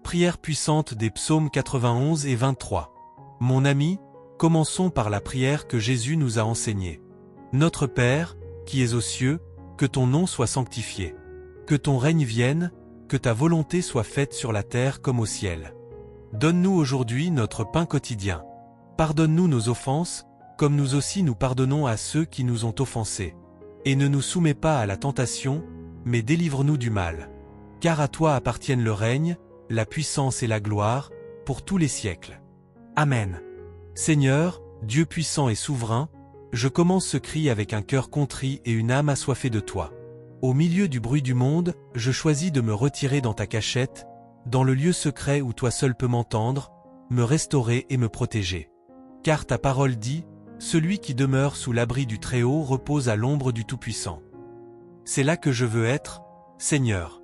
Prière puissante des psaumes 91 et 23. Mon ami, commençons par la prière que Jésus nous a enseignée. Notre Père, qui es aux cieux, que ton nom soit sanctifié. Que ton règne vienne, que ta volonté soit faite sur la terre comme au ciel. Donne-nous aujourd'hui notre pain quotidien. Pardonne-nous nos offenses, comme nous aussi nous pardonnons à ceux qui nous ont offensés. Et ne nous soumets pas à la tentation, mais délivre-nous du mal. Car à toi appartiennent le règne, la puissance et la gloire, pour tous les siècles. Amen. Seigneur, Dieu puissant et souverain, je commence ce cri avec un cœur contrit et une âme assoiffée de toi. Au milieu du bruit du monde, je choisis de me retirer dans ta cachette, dans le lieu secret où toi seul peux m'entendre, me restaurer et me protéger. Car ta parole dit, celui qui demeure sous l'abri du Très-Haut repose à l'ombre du Tout-Puissant. C'est là que je veux être, Seigneur.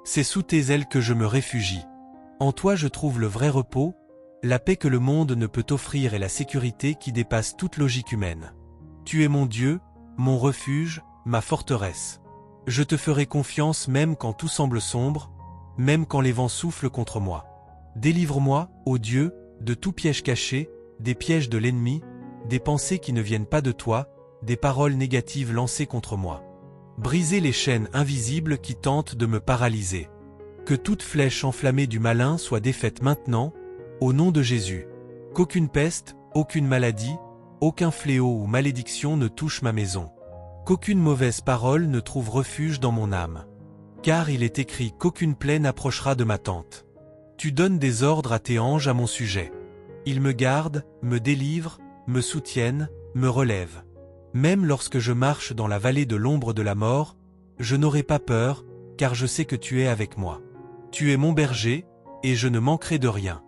C'est sous tes ailes que je me réfugie. En toi je trouve le vrai repos, la paix que le monde ne peut offrir et la sécurité qui dépasse toute logique humaine. Tu es mon Dieu, mon refuge, ma forteresse. Je te ferai confiance même quand tout semble sombre, même quand les vents soufflent contre moi. Délivre-moi, ô Dieu, de tout piège caché, des pièges de l'ennemi, des pensées qui ne viennent pas de toi, des paroles négatives lancées contre moi. Brisez les chaînes invisibles qui tentent de me paralyser. Que toute flèche enflammée du malin soit défaite maintenant, au nom de Jésus. Qu'aucune peste, aucune maladie, aucun fléau ou malédiction ne touche ma maison. Qu'aucune mauvaise parole ne trouve refuge dans mon âme. Car il est écrit qu'aucune plaie n'approchera de ma tente. Tu donnes des ordres à tes anges à mon sujet. Ils me gardent, me délivrent, me soutiennent, me relèvent. Même lorsque je marche dans la vallée de l'ombre de la mort, je n'aurai pas peur, car je sais que tu es avec moi. Tu es mon berger, et je ne manquerai de rien.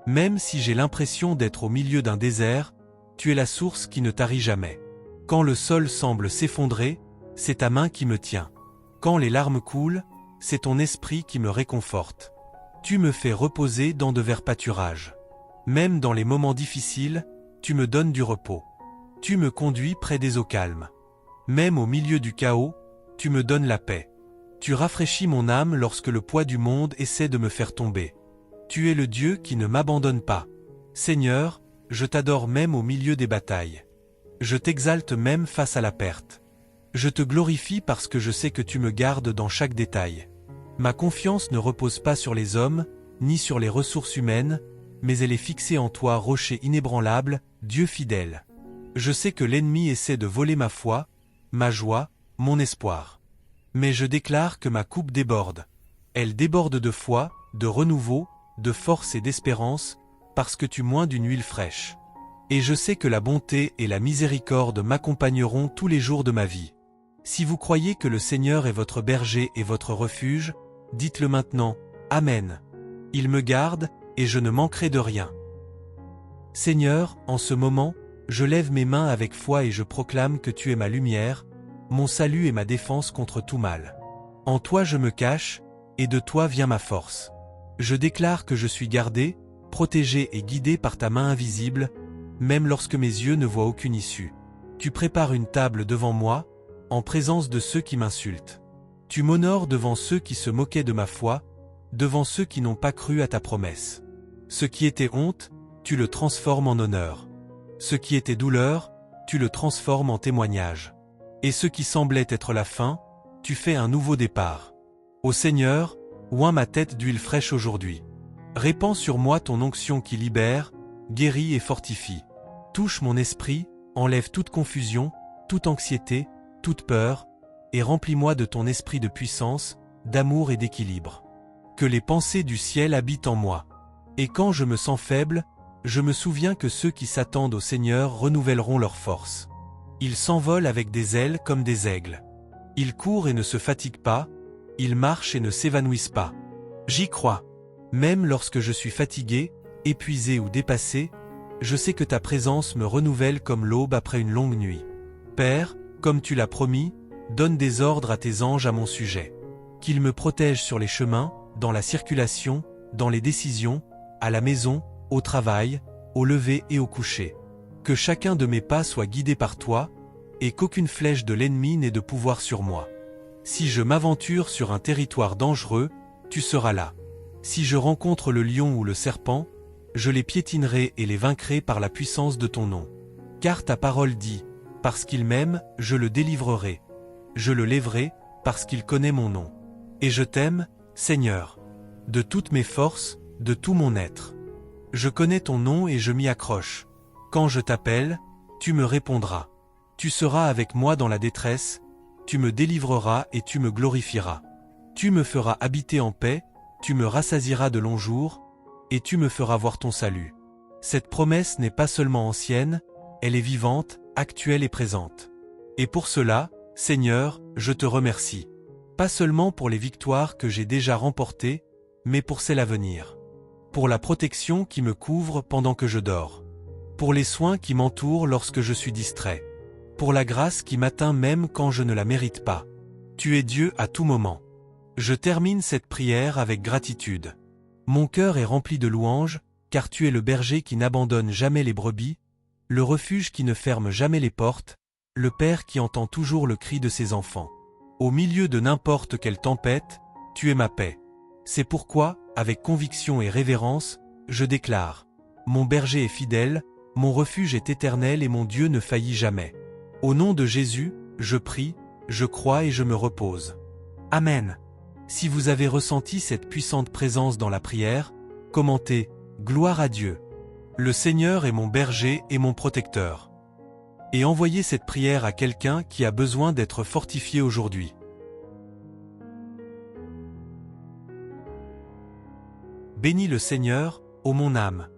Même si j'ai l'impression d'être au milieu d'un désert, tu es la source qui ne tarit jamais. Quand le sol semble s'effondrer, c'est ta main qui me tient. Quand les larmes coulent, c'est ton esprit qui me réconforte. Tu me fais reposer dans de verts pâturages. Même dans les moments difficiles, tu me donnes du repos. Tu me conduis près des eaux calmes. Même au milieu du chaos, tu me donnes la paix. Tu rafraîchis mon âme lorsque le poids du monde essaie de me faire tomber. Tu es le Dieu qui ne m'abandonne pas. Seigneur, je t'adore même au milieu des batailles. Je t'exalte même face à la perte. Je te glorifie parce que je sais que tu me gardes dans chaque détail. Ma confiance ne repose pas sur les hommes, ni sur les ressources humaines, mais elle est fixée en toi, rocher inébranlable, Dieu fidèle. Je sais que l'ennemi essaie de voler ma foi, ma joie, mon espoir. Mais je déclare que ma coupe déborde. Elle déborde de foi, de renouveau, de force et d'espérance, parce que tu moins d'une huile fraîche. Et je sais que la bonté et la miséricorde m'accompagneront tous les jours de ma vie. Si vous croyez que le Seigneur est votre berger et votre refuge, dites-le maintenant, Amen. Il me garde, et je ne manquerai de rien. Seigneur, en ce moment, je lève mes mains avec foi et je proclame que tu es ma lumière, mon salut et ma défense contre tout mal. En toi je me cache, et de toi vient ma force. Je déclare que je suis gardé, protégé et guidé par ta main invisible, même lorsque mes yeux ne voient aucune issue. Tu prépares une table devant moi, en présence de ceux qui m'insultent. Tu m'honores devant ceux qui se moquaient de ma foi, devant ceux qui n'ont pas cru à ta promesse. Ce qui était honte, tu le transformes en honneur. Ce qui était douleur, tu le transformes en témoignage. Et ce qui semblait être la fin, tu fais un nouveau départ. Ô Seigneur, oins ma tête d'huile fraîche aujourd'hui. Répands sur moi ton onction qui libère, guérit et fortifie. Touche mon esprit, enlève toute confusion, toute anxiété, toute peur, et remplis-moi de ton esprit de puissance, d'amour et d'équilibre. Que les pensées du ciel habitent en moi. Et quand je me sens faible, je me souviens que ceux qui s'attendent au Seigneur renouvelleront leur force. Ils s'envolent avec des ailes comme des aigles. Ils courent et ne se fatiguent pas, ils marchent et ne s'évanouissent pas. J'y crois. Même lorsque je suis fatigué, épuisé ou dépassé, je sais que ta présence me renouvelle comme l'aube après une longue nuit. Père, comme tu l'as promis, donne des ordres à tes anges à mon sujet. Qu'ils me protègent sur les chemins, dans la circulation, dans les décisions, à la maison, au travail, au lever et au coucher. Que chacun de mes pas soit guidé par toi, et qu'aucune flèche de l'ennemi n'ait de pouvoir sur moi. Si je m'aventure sur un territoire dangereux, tu seras là. Si je rencontre le lion ou le serpent, je les piétinerai et les vaincrai par la puissance de ton nom. Car ta parole dit, parce qu'il m'aime, je le délivrerai. Je le lèverai, parce qu'il connaît mon nom. Et je t'aime, Seigneur, de toutes mes forces, de tout mon être. Je connais ton nom et je m'y accroche. Quand je t'appelle, tu me répondras. Tu seras avec moi dans la détresse, tu me délivreras et tu me glorifieras. Tu me feras habiter en paix, tu me rassasieras de longs jours, et tu me feras voir ton salut. Cette promesse n'est pas seulement ancienne, elle est vivante, actuelle et présente. Et pour cela, Seigneur, je te remercie. Pas seulement pour les victoires que j'ai déjà remportées, mais pour celles à venir. Pour la protection qui me couvre pendant que je dors. Pour les soins qui m'entourent lorsque je suis distrait. Pour la grâce qui m'atteint même quand je ne la mérite pas. Tu es Dieu à tout moment. Je termine cette prière avec gratitude. Mon cœur est rempli de louanges, car tu es le berger qui n'abandonne jamais les brebis, le refuge qui ne ferme jamais les portes, le Père qui entend toujours le cri de ses enfants. Au milieu de n'importe quelle tempête, tu es ma paix. C'est pourquoi, avec conviction et révérence, je déclare: mon berger est fidèle, mon refuge est éternel et mon Dieu ne faillit jamais. Au nom de Jésus, je prie, je crois et je me repose. Amen. Si vous avez ressenti cette puissante présence dans la prière, commentez « Gloire à Dieu ». Le Seigneur est mon berger et mon protecteur. Et envoyez cette prière à quelqu'un qui a besoin d'être fortifié aujourd'hui. Bénis le Seigneur, ô mon âme.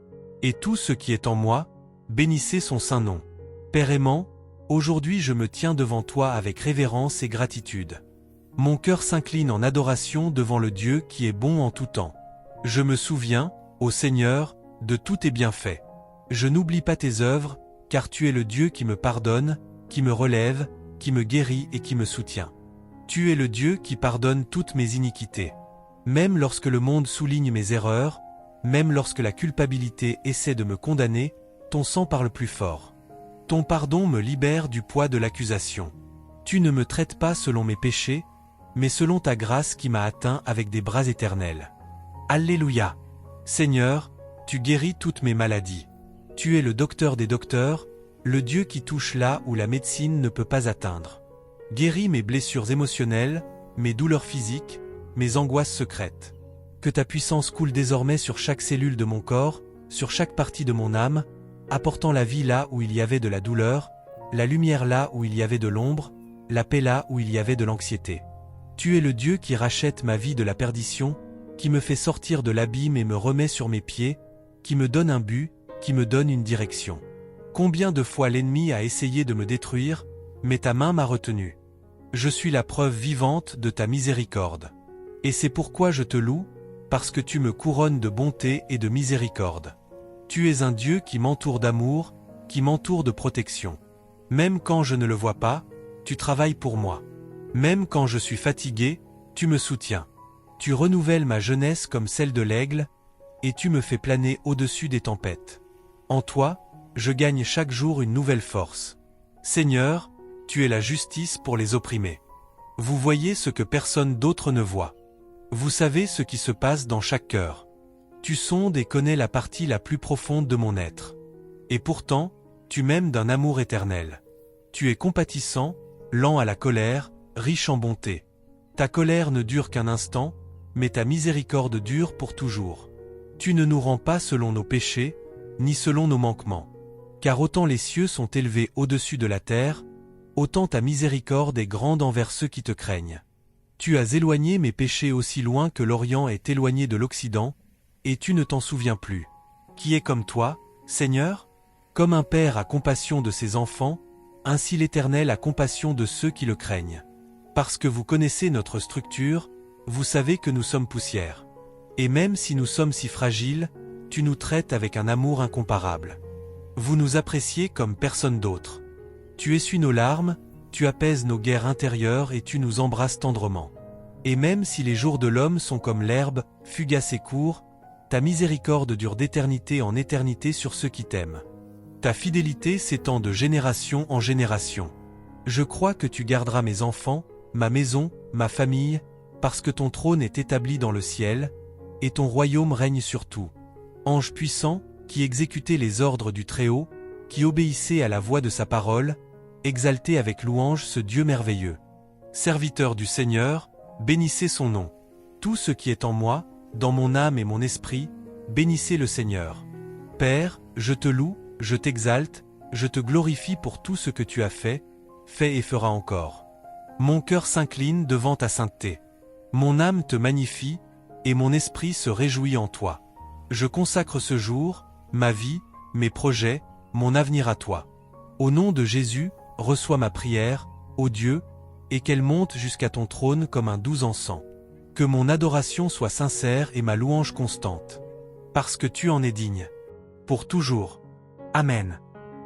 Et tout ce qui est en moi, bénissez son saint nom. Père aimant, aujourd'hui je me tiens devant toi avec révérence et gratitude. Mon cœur s'incline en adoration devant le Dieu qui est bon en tout temps. Je me souviens, ô Seigneur, de tous tes bienfaits. Je n'oublie pas tes œuvres, car tu es le Dieu qui me pardonne, qui me relève, qui me guérit et qui me soutient. Tu es le Dieu qui pardonne toutes mes iniquités. Même lorsque le monde souligne mes erreurs, même lorsque la culpabilité essaie de me condamner, ton sang parle plus fort. Ton pardon me libère du poids de l'accusation. Tu ne me traites pas selon mes péchés, mais selon ta grâce qui m'a atteint avec des bras éternels. Alléluia! Seigneur, tu guéris toutes mes maladies. Tu es le docteur des docteurs, le Dieu qui touche là où la médecine ne peut pas atteindre. Guéris mes blessures émotionnelles, mes douleurs physiques, mes angoisses secrètes. Que ta puissance coule désormais sur chaque cellule de mon corps, sur chaque partie de mon âme, apportant la vie là où il y avait de la douleur, la lumière là où il y avait de l'ombre, la paix là où il y avait de l'anxiété. Tu es le Dieu qui rachète ma vie de la perdition, qui me fait sortir de l'abîme et me remet sur mes pieds, qui me donne un but, qui me donne une direction. Combien de fois l'ennemi a essayé de me détruire, mais ta main m'a retenu. Je suis la preuve vivante de ta miséricorde. Et c'est pourquoi je te loue, parce que tu me couronnes de bonté et de miséricorde. Tu es un Dieu qui m'entoure d'amour, qui m'entoure de protection. Même quand je ne le vois pas, tu travailles pour moi. Même quand je suis fatigué, tu me soutiens. Tu renouvelles ma jeunesse comme celle de l'aigle, et tu me fais planer au-dessus des tempêtes. En toi, je gagne chaque jour une nouvelle force. Seigneur, tu es la justice pour les opprimés. Vous voyez ce que personne d'autre ne voit. Vous savez ce qui se passe dans chaque cœur. Tu sondes et connais la partie la plus profonde de mon être. Et pourtant, tu m'aimes d'un amour éternel. Tu es compatissant, lent à la colère, riche en bonté. Ta colère ne dure qu'un instant, mais ta miséricorde dure pour toujours. Tu ne nous rends pas selon nos péchés, ni selon nos manquements. Car autant les cieux sont élevés au-dessus de la terre, autant ta miséricorde est grande envers ceux qui te craignent. Tu as éloigné mes péchés aussi loin que l'Orient est éloigné de l'Occident, et tu ne t'en souviens plus. Qui est comme toi, Seigneur? Comme un père a compassion de ses enfants, ainsi l'Éternel a compassion de ceux qui le craignent. Parce que vous connaissez notre structure, vous savez que nous sommes poussière. Et même si nous sommes si fragiles, tu nous traites avec un amour incomparable. Vous nous appréciez comme personne d'autre. Tu essuies nos larmes, tu apaises nos guerres intérieures et tu nous embrasses tendrement. Et même si les jours de l'homme sont comme l'herbe, fugaces et courts, ta miséricorde dure d'éternité en éternité sur ceux qui t'aiment. Ta fidélité s'étend de génération en génération. Je crois que tu garderas mes enfants, ma maison, ma famille, parce que ton trône est établi dans le ciel, et ton royaume règne sur tout. Ange puissant, qui exécutait les ordres du Très-Haut, qui obéissait à la voix de sa parole, exaltez avec louange ce Dieu merveilleux. Serviteur du Seigneur, bénissez son nom. Tout ce qui est en moi, dans mon âme et mon esprit, bénissez le Seigneur. Père, je te loue, je t'exalte, je te glorifie pour tout ce que tu as fait et feras encore. Mon cœur s'incline devant ta sainteté. Mon âme te magnifie, et mon esprit se réjouit en toi. Je consacre ce jour, ma vie, mes projets, mon avenir à toi. Au nom de Jésus, reçois ma prière, ô Dieu, et qu'elle monte jusqu'à ton trône comme un doux encens. Que mon adoration soit sincère et ma louange constante. Parce que tu en es digne. Pour toujours. Amen.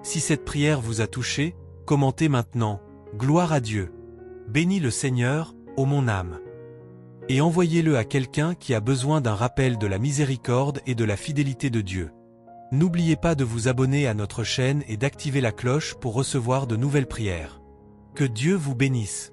Si cette prière vous a touché, commentez maintenant, gloire à Dieu. Bénis le Seigneur, ô mon âme. Et envoyez-le à quelqu'un qui a besoin d'un rappel de la miséricorde et de la fidélité de Dieu. N'oubliez pas de vous abonner à notre chaîne et d'activer la cloche pour recevoir de nouvelles prières. Que Dieu vous bénisse.